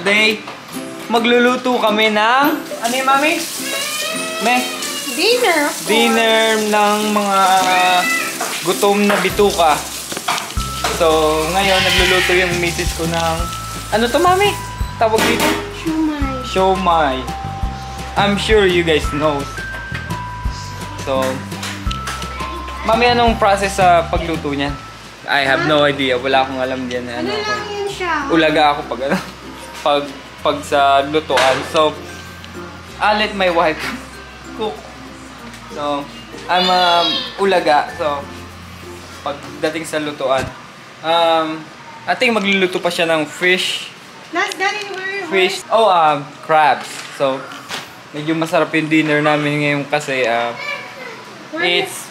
today, magluluto kami ng... Ano yung mami? Dinner. Dinner ng mga gutom na bituka. So, ngayon, nagluluto yung misis ko ng... Ano to, mami? Tawag dito? Shumai. Shumai. I'm sure you guys know. So, mami, anong process sa pagluto niyan? I have no idea. Wala akong alam diyan. Ano lang yun siya? Ulaga ako pag ano, pag sa lutuan. So, I'll let my wife cook. So, I'm ulaga. So, pagdating sa lutuan, I think magluluto pa siya ng fish. Fish. Oh, crabs. So, medyo masarap yung dinner namin ngayon kasi it's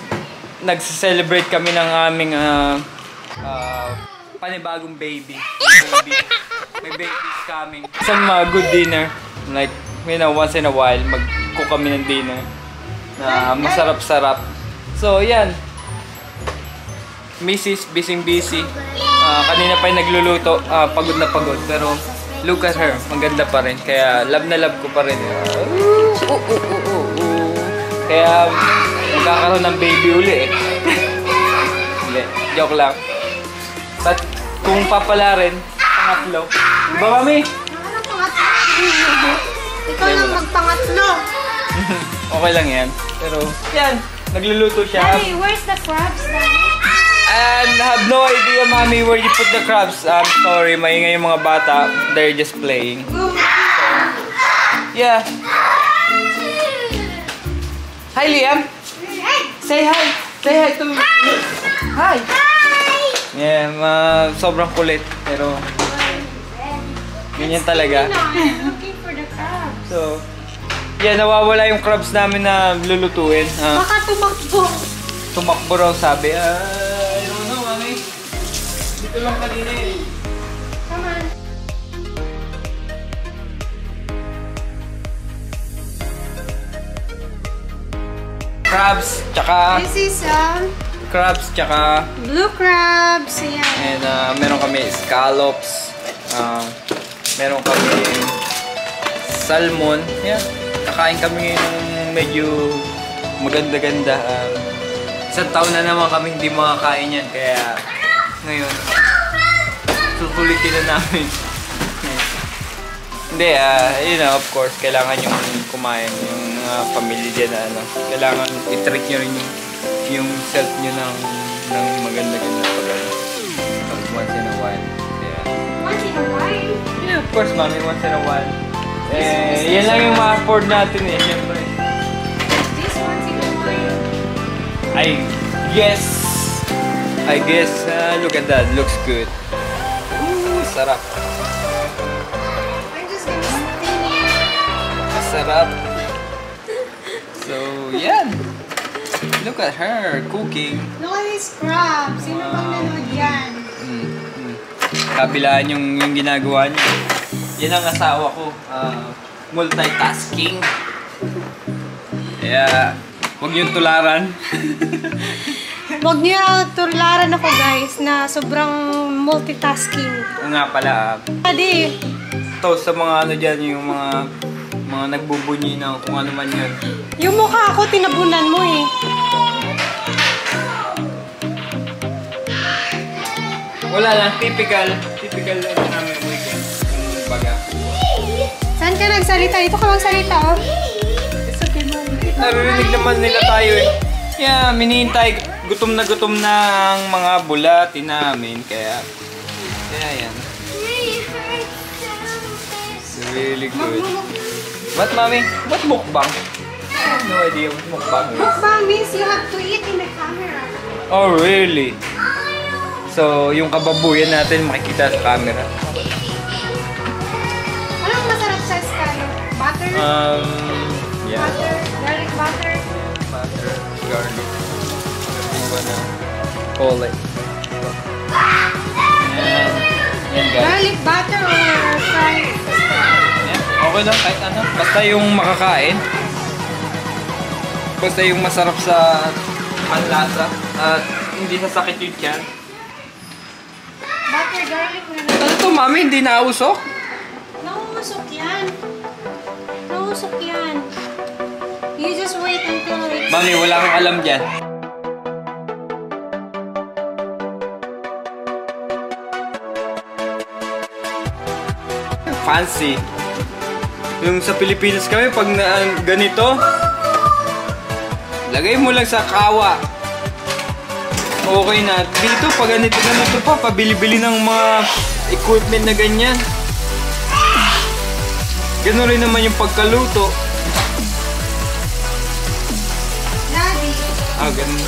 nagse-celebrate kami ng aming panibagong baby. May baby's coming. Some good dinner. Like, you know, once in a while, mag-cook kami ng dinner na masarap-sarap. So, yan. Mrs. busy. Kanina pa yung nagluluto. Pagod na pagod. Pero, look at her. Maganda pa rin. Kaya, love na love ko pa rin. Kaya, magkakaroon ng baby uli eh. Hindi. Joke lang. But, kung papala rin, pangatlo. Diba, mami? Ikaw lang magpangatlo. Okay lang yan. Pero, yan. Nagluluto siya. Daddy, where's the crabs, Daddy? And have no idea, mami, where you put the crabs. I'm sorry, maingay yung mga bata. They're just playing. So, yeah. Hi, Liam. Say hi. Say hi to me. Hi. Yeah, sobrang kulit. Pero, ganyan talaga. Looking for the crabs. So, yeah, nawawala yung crabs namin na lulutuin. Baka tumakbo. Tumakbo raw sabi. I don't know, mami. Dito lang kanina eh. Come on. Crabs, tsaka... This is Crabs, tsaka... blue crabs. Ayan. And meron kami scallops. Meron kami salmon. Yeah. Kakain kami ng medyo maganda-ganda. Isang taon na naman kami hindi makakain yan. Kaya ngayon, susulitin na namin. Hindi, you know, of course, kailangan yung kumain. Yung pamilya dyan na ano. Kailangan i-treat nyo rin yung self nyo ng maganda-ganda pag ano. Once in a while. Once in a while? Yeah, of course, mami, once in a while. Yan lang yung ma-afford natin eh, syempre. This once in a while? I guess, look at that, looks good. Ooh, sarap. I'm just gonna steam it. Sarap. So, yan. Look at her cooking. Look at these crabs. Sino bang nanood yan? Kabilaan yung ginagawa niya. Yan ang asawa ko. Multitasking. Kaya, huwag yung tularan. Huwag niyo tularan ako guys na sobrang multitasking. O nga pala, Daddy, to sa mga ano dyan, yung mga nagbubunyi na kung ano man yun. yung mukha ako tinabunan mo eh. Wala lang, typical ano namin weekend. Baga. Saan ka nagsalita? Dito ka magsalita oh. It's okay, mom. Naririnig naman nila tayo eh. Yeah, minihintay. Gutom na ang mga bulati namin. Kaya yan. It's really good. What, mami? What mukbang? I have no idea what mukbang is. Mukbang means you have to eat in the camera. Oh, really? So, yung kababuyan natin makikita sa camera. Anong masarap sa scallop? Butter? Yeah. Butter? Garlic butter? Butter, garlic. Whatever you wanna call it. Yan guys. Garlic butter or fried? Yeah, okay lang kahit ano. Basta yung makakain. Basta yung masarap sa panlasa. At hindi sasakit yung tiyan. Butter, garlic na Ano to, mami? Hindi nausok? No. Mausok yan. Mausok yan. You just wait until it's... Mami, wala kang alam dyan. Fancy. Yung sa Pilipinas kami, pag ganito, lagay mo lang sa kawa. Okay na. Dito, pag ganito pa, pabili-bili ng mga equipment na ganyan. Ganun rin naman yung pagkaluto. Daddy. Ganun.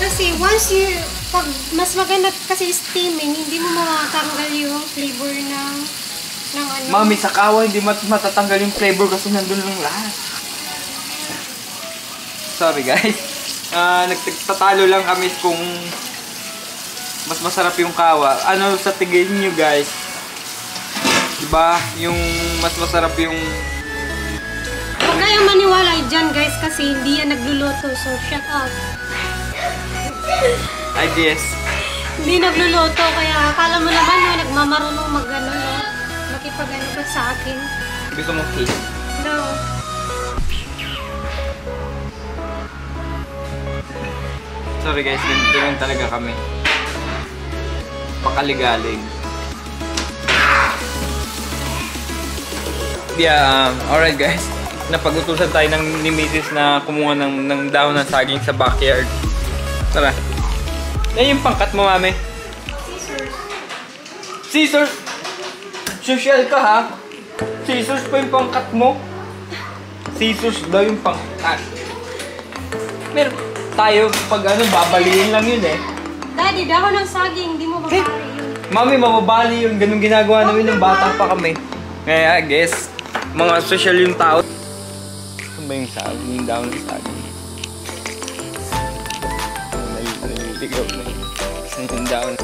Kasi once you... Pag mas maganda kasi steaming, hindi mo makatanggal yung flavor ng ano. Mami, sa kawa, hindi matatanggal yung flavor kasi nandun lang lahat. Sorry guys. Nagtatalo lang kami kung mas masarap yung kawa. Ano sa tingin nyo guys? Diba? Yung mas masarap yung... Huwag kayong maniwala dyan guys kasi hindi yan nagluluto. So shut up. I guess. Hindi nagluluto kaya akala mo naman no, nagmamarunong mag-ano no? Makipag-ano ka sa akin. Gusto mo cake? No. Sorry guys, ganito lang talaga kami. Pakaligalig. Yeah, alright guys. Napag-utusan tayo ni Mrs. na kumuha ng dahon ng saging sa backyard. Tara. Yan yung pangkat mo, mami. Scissors! Social ka ha? Scissors pa yung pangkat mo? Scissors daw yung pangkat. Meron tayo pag ano, babaliin lang yun eh. Daddy, dahon ng saging, hindi mo mabali yun. Mami, mababali yun. Ganun ginagawa namin ng bata pa kami. Kaya, I guess, mga social yung tao. Ano ba yung saging? Yung dahon ng saging. Naliligaw na yun. Yung dahon.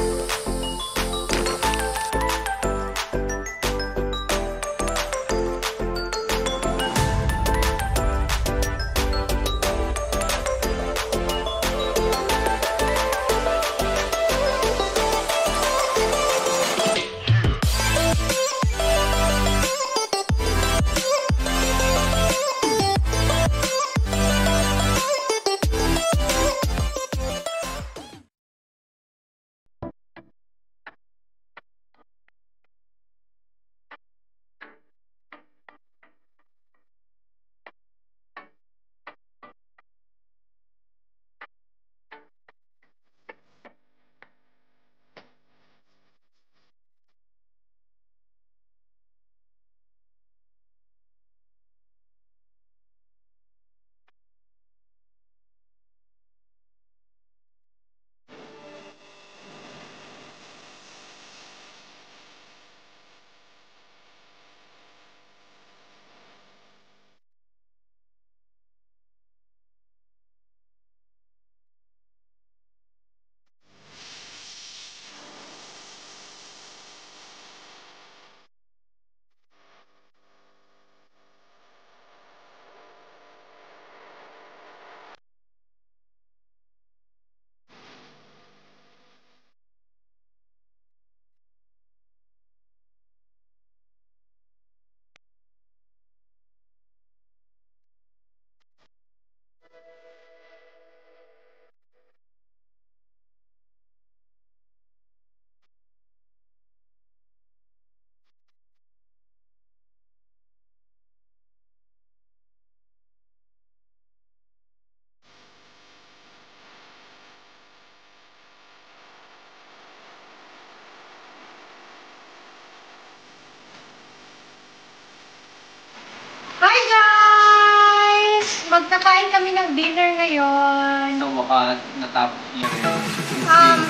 Hi guys! Magkakain kami ng dinner ngayon. So, baka natapos niya rin.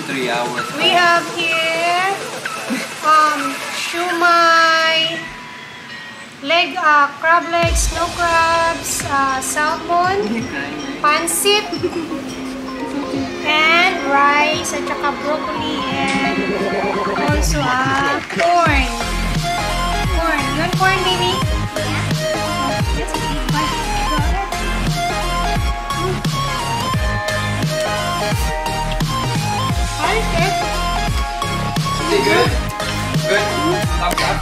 3 hours. We have here shumai, crab legs, snow crabs, salmon, pansit, and rice, at saka broccoli, and also corn. Corn. You want corn, baby? Yes, bye. Go ahead. Hi, good. Is it good? Good? Thumbs up?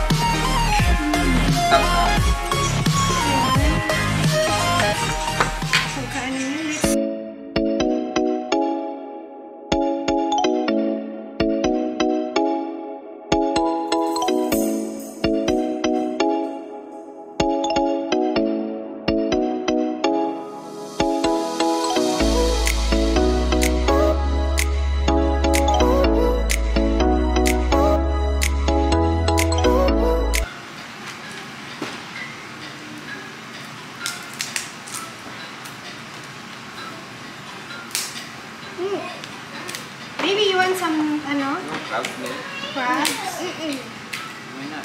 Maybe you want some, ano? No, crabs na yun. Crabs? Why not?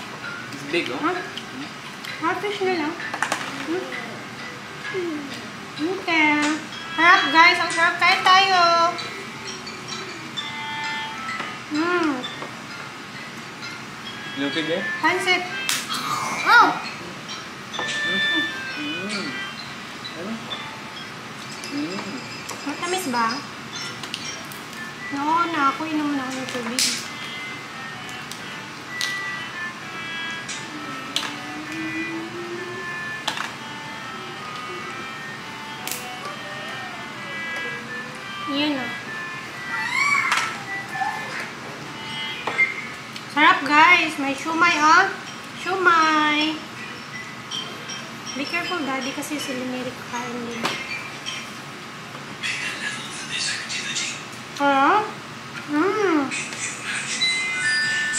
It's big, oh. Huh? Catfish na lang. Okay. Sarap guys, ang sarap. Kain tayo. Lupig eh? Pansit. Oh! Matamis ba? Oo na, ako inom na ng tubig. Yan na. Sarap guys, may shumai oh. Shumai. Be careful daddy kasi sila may kain din.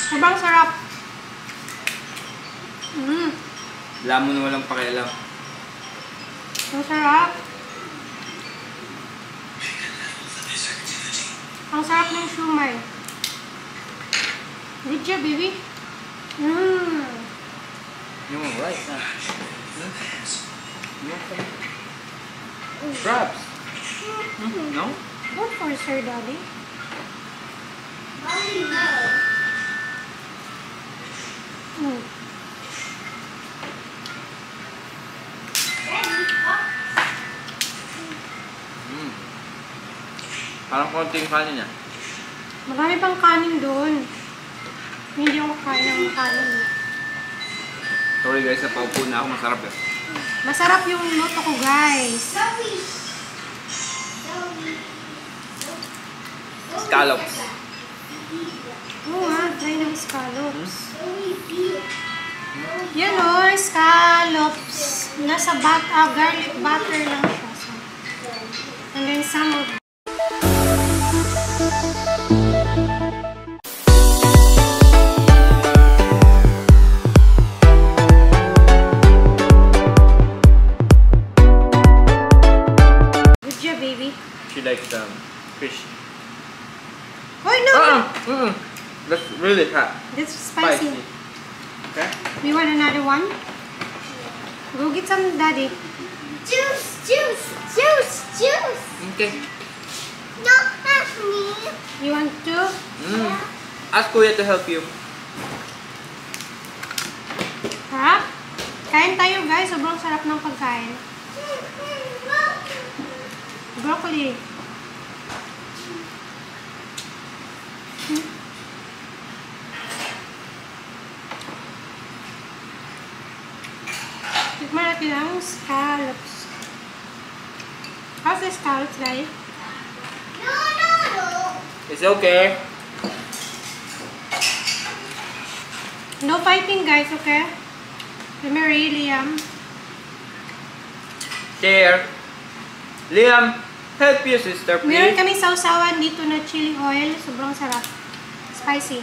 Sobrang sarap. Lamon walang pakialam. Ang sarap. Ang sarap ng shumai. Good job, baby. You want rice, huh? You want some crabs? No? Good for sir, daddy. Parang konting kanin niya. Marami pang kanin doon. Hindi ako kain ng kanin. Sorry guys, napaupo na ako. Masarap eh. Masarap yung luto ko, guys. Scallops. Oo nga, try ng scallops. Yan o, scallops. Nasa garlic butter lang siya. So. And then some of She likes fish. Oh no! That's really hot. That's spicy. Okay? You want another one? Go get some, daddy. Juice, juice, juice, juice. Okay. No, not me. You want two? Ask Kuya to help you. Sarap. Kain tayo guys. Sobrang sarap ng pagkain. Broccoli. Tikman natin ang scallops. How's the scallops, guys? No, no, no. It's okay. No fighting, guys, okay? Mary, Liam. Share. Liam, help your sister, Meron please. kami sausawan dito na chili oil. Sobrang sarap. Spicy.